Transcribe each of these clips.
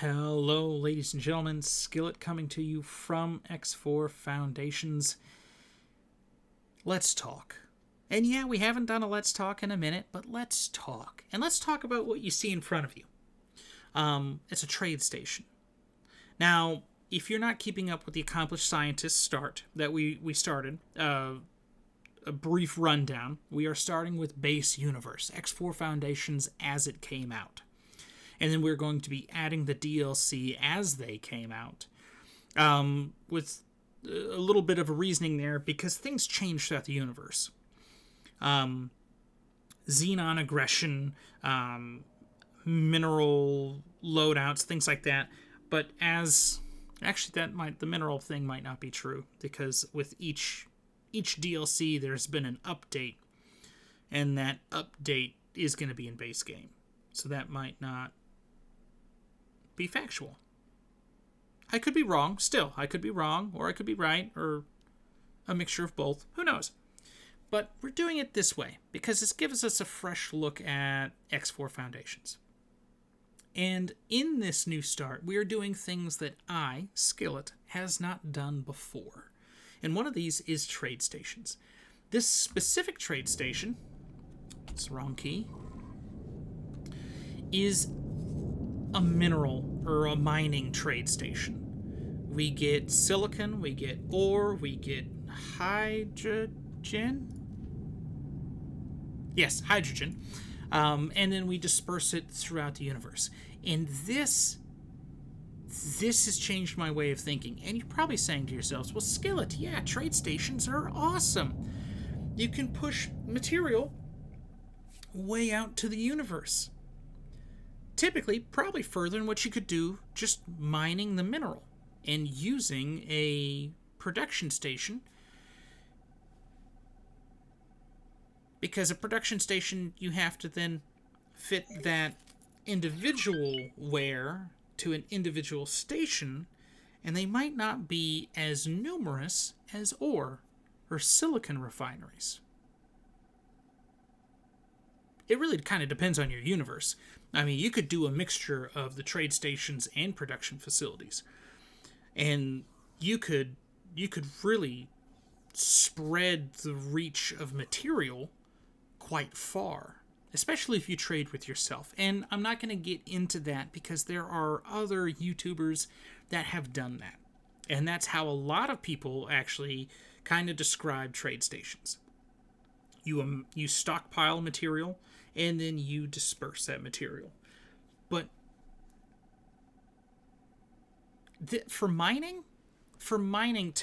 Hello, ladies and gentlemen. Skillet coming to you from X4 Foundations. Let's talk. And yeah, we haven't done a Let's Talk in a minute, but let's talk. And let's talk about what you see in front of you. It's a trade station. Now, if you're not keeping up with the Accomplished Scientists start that we started, a brief rundown, we are starting with Base Universe, X4 Foundations as it came out. And then we're going to be adding the DLC as they came out, with a little bit of a reasoning there, because things change throughout the universe. Xenon aggression, mineral loadouts, things like that. But the mineral thing might not be true, because with each DLC there's been an update, and that update is going to be in base game. So that might not be factual. I could be wrong. Still, I could be wrong, or I could be right, or a mixture of both. Who knows? But we're doing it this way because this gives us a fresh look at X4 Foundations. And in this new start, we are doing things that I, Skillet, has not done before. And one of these is trade stations. This specific trade station, it's the wrong key, is a mineral or a mining trade station. We get silicon, we get ore, we get hydrogen. Yes, hydrogen. And then we disperse it throughout the universe. And this has changed my way of thinking. And you're probably saying to yourselves, well, Skillet, yeah, trade stations are awesome. You can push material way out to the universe. Typically, probably further than what you could do just mining the mineral and using a production station. Because a production station, you have to then fit that individual ware to an individual station, and they might not be as numerous as ore or silicon refineries. It really kind of depends on your universe. I mean, you could do a mixture of the trade stations and production facilities. And you could really spread the reach of material quite far, especially if you trade with yourself. And I'm not going to get into that because there are other YouTubers that have done that. And that's how a lot of people actually kind of describe trade stations. You stockpile material, and then you disperse that material. But for mining, to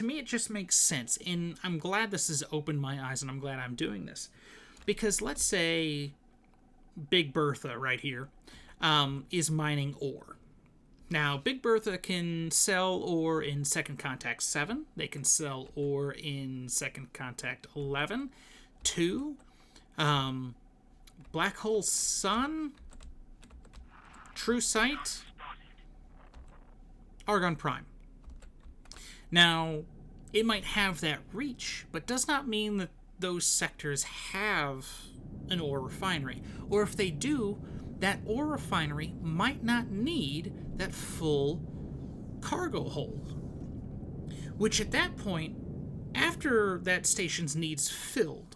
me, it just makes sense. And I'm glad this has opened my eyes, and I'm glad I'm doing this. Because let's say Big Bertha right here is mining ore. Now, Big Bertha can sell ore in Second Contact 7. They can sell ore in Second Contact 11. 2. Black Hole Sun, True Sight, Argon Prime. Now, it might have that reach, but does not mean that those sectors have an ore refinery. Or if they do, that ore refinery might not need that full cargo hold. Which at that point, after that station's needs filled,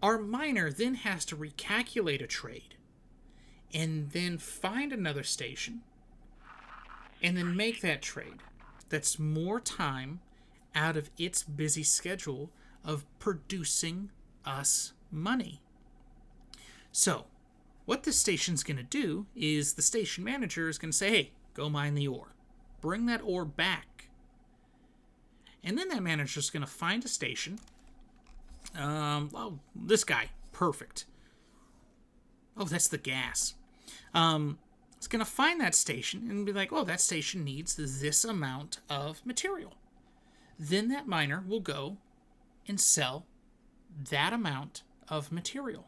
our miner then has to recalculate a trade and then find another station and then make that trade. That's more time out of its busy schedule of producing us money. So, what this station's going to do is the station manager is going to say, hey, go mine the ore. Bring that ore back. And then that manager's going to find a station. This guy. Perfect. Oh, that's the gas. It's going to find that station and be like, oh, that station needs this amount of material. Then that miner will go and sell that amount of material.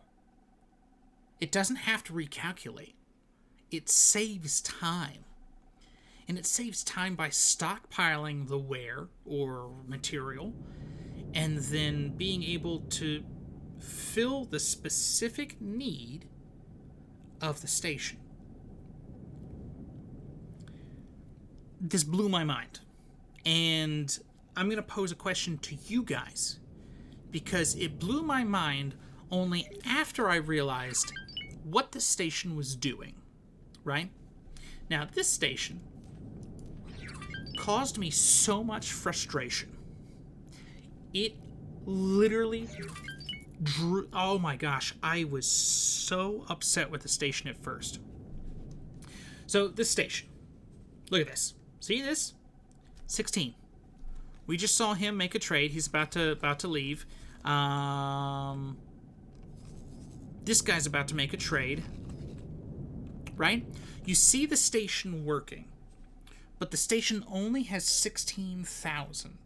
It doesn't have to recalculate. It saves time. And it saves time by stockpiling the ware or material and then being able to fill the specific need of the station. this blew my mind. And I'm going to pose a question to you guys, because it blew my mind only after I realized what the station was doing, right? Now, this station caused me so much frustration. It literally drew... Oh my gosh, I was so upset with the station at first. So, this station. Look at this. See this? 16. We just saw him make a trade. He's about to leave. This guy's about to make a trade. Right? You see the station working. But the station only has 16,000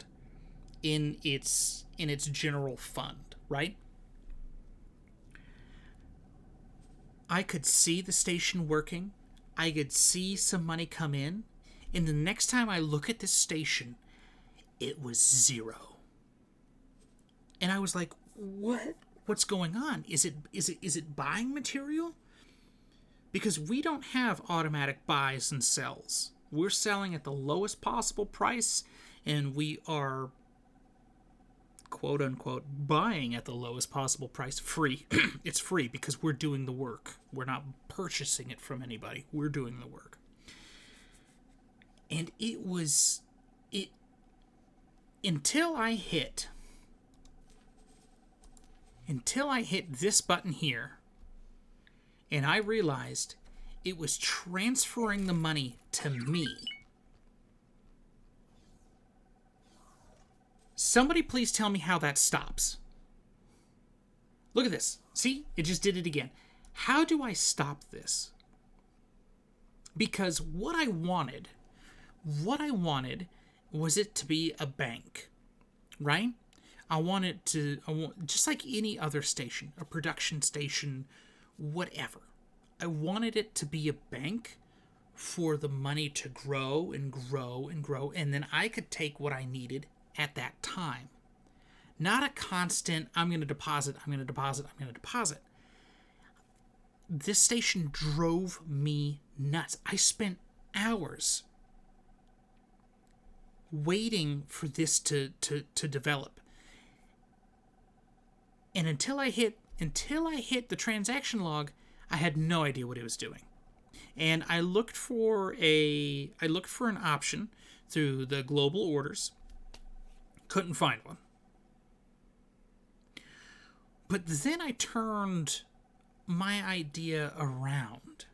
in its general fund, right? I could see the station working. I could see some money come in. And the next time I look at this station, it was 0. And I was like, what? What's going on? Is it buying material? Because we don't have automatic buys and sells. We're selling at the lowest possible price, and we are, quote unquote, buying at the lowest possible price. Free. It's free because we're doing the work. We're not purchasing it from anybody. We're doing the work. And until I hit this button here, and I realized it was transferring the money to me. Somebody please tell me how that stops. Look at this. See? It just did it again. How do I stop this? Because what I wanted was it to be a bank, right? I want just like any other station, a production station, whatever. I wanted it to be a bank for the money to grow and grow and grow, and then I could take what I needed at that time. Not a constant, I'm going to deposit. This station drove me nuts. I spent hours waiting for this to develop. And until I hit the transaction log, I had no idea what it was doing. And I looked for an option through the global orders. Couldn't find one. But then I turned my idea around.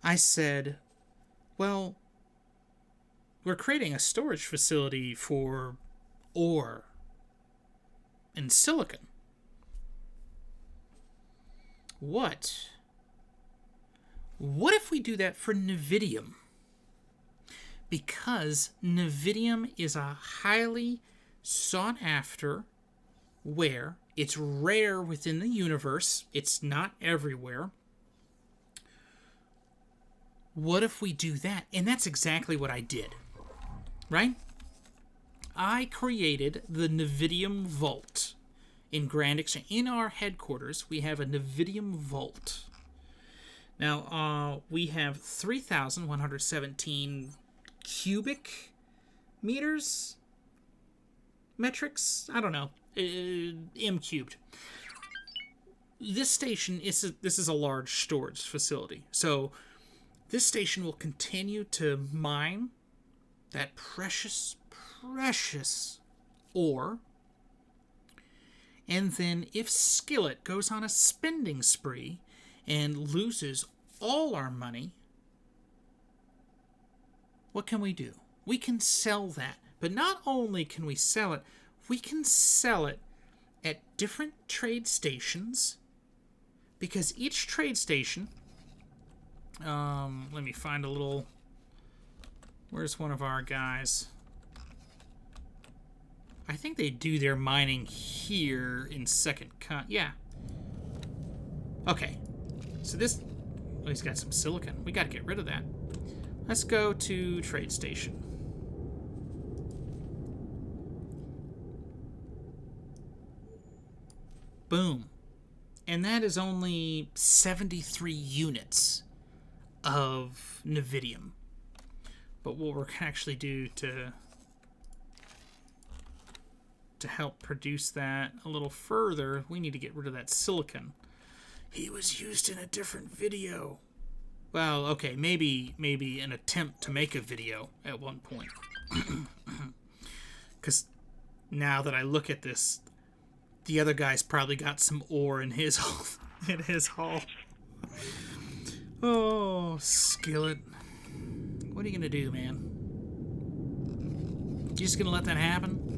I said, well, we're creating a storage facility for ore and silicon. What if we do that for Nevidium? Because Nevidium is a highly sought after ware. It's rare within the universe. It's not everywhere. What if we do that? And that's exactly what I did. Right? I created the Nevidium Vault in Grand Exchange. In our headquarters, we have a Nevidium Vault. Now, we have 3,117 cubic meters? Metrics? I don't know. M cubed. This station, this is a large storage facility. So, this station will continue to mine that precious ore. And then if Skillet goes on a spending spree and loses all our money, what can we do? We can sell that. But not only can we sell it, we can sell it at different trade stations, because each trade station, let me find a little, where's one of our guys? I think they do their mining here in second yeah. Okay. So this, oh, he's got some silicon. We got to get rid of that. Let's go to trade station. Boom. And that is only 73 units of Nevidium. But what we're going to actually do to help produce that a little further, we need to get rid of that silicon. He was used in a different video. Well, okay, maybe an attempt to make a video at one point. Because now that I look at this, the other guy's probably got some ore in his hull. Oh, Skillet. What are you gonna do, man? You just gonna let that happen?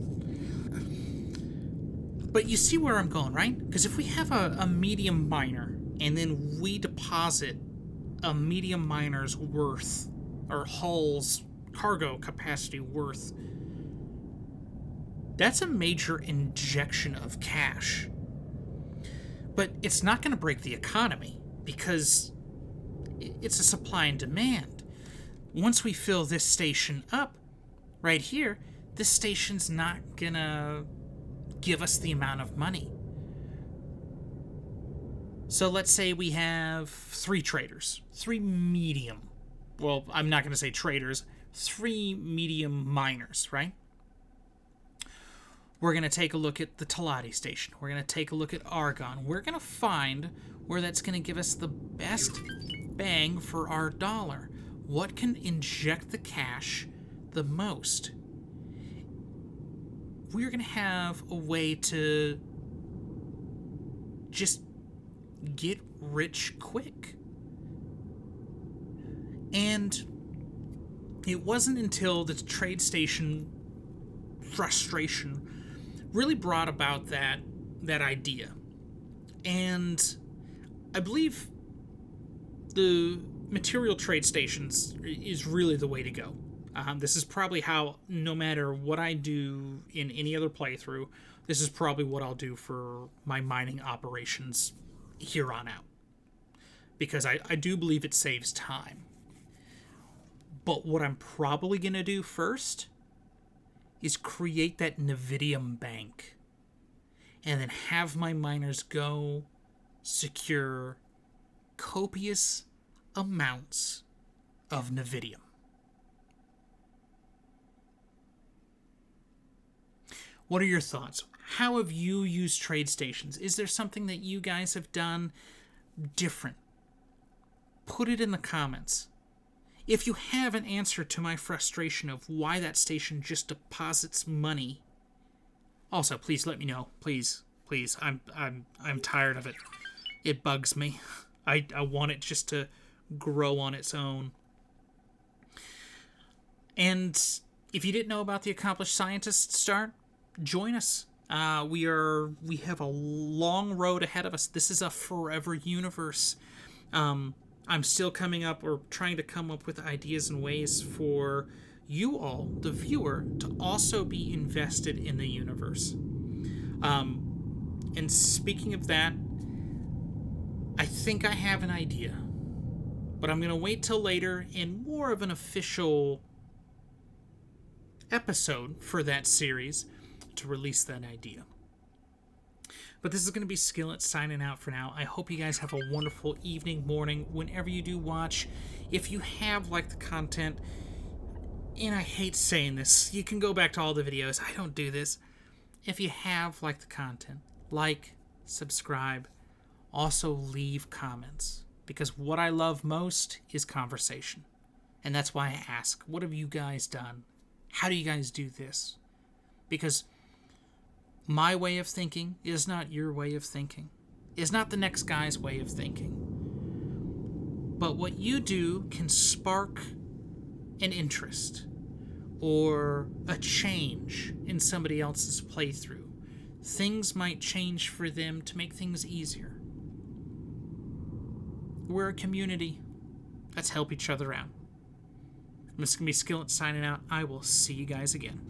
But you see where I'm going, right? Because if we have a medium miner, and then we deposit a medium miner's worth, or hull's cargo capacity worth, that's a major injection of cash. But it's not going to break the economy, because it's a supply and demand. Once we fill this station up, right here, this station's not going to give us the amount of money. So let's say we have 3 traders, 3 medium. Well, I'm not going to say traders, 3 medium miners, right? We're going to take a look at the Talati station. We're going to take a look at Argon. We're going to find where that's going to give us the best bang for our dollar. What can inject the cash the most? We're going to have a way to just get rich quick. And it wasn't until the trade station frustration really brought about that idea. And I believe the material trade stations is really the way to go. This is probably how, no matter what I do in any other playthrough, this is probably what I'll do for my mining operations here on out. Because I do believe it saves time. But what I'm probably going to do first is create that Nevidium bank. And then have my miners go secure copious amounts of Nevidium. What are your thoughts? How have you used trade stations? Is there something that you guys have done different? Put it in the comments. If you have an answer to my frustration of why that station just deposits money, also please let me know. Please. I'm tired of it. It bugs me. I want it just to grow on its own. And if you didn't know about the Accomplished Scientist Start, join us. We have a long road ahead of us. This is a forever universe. I'm still coming up or trying to come up with ideas and ways for you all, the viewer, to also be invested in the universe. And speaking of that, I think I have an idea. But I'm going to wait till later in more of an official episode for that series to release that idea. But this is going to be Skillet signing out for now. I hope you guys have a wonderful evening, morning, whenever you do watch. If you have liked the content, and I hate saying this, you can go back to all the videos. I don't do this. If you have liked the content, like, subscribe, also leave comments. Because what I love most is conversation. And that's why I ask, what have you guys done? How do you guys do this? Because my way of thinking is not your way of thinking. Is not the next guy's way of thinking. But what you do can spark an interest or a change in somebody else's playthrough. Things might change for them to make things easier. We're a community. Let's help each other out. This is going to be Skillet signing out. I will see you guys again.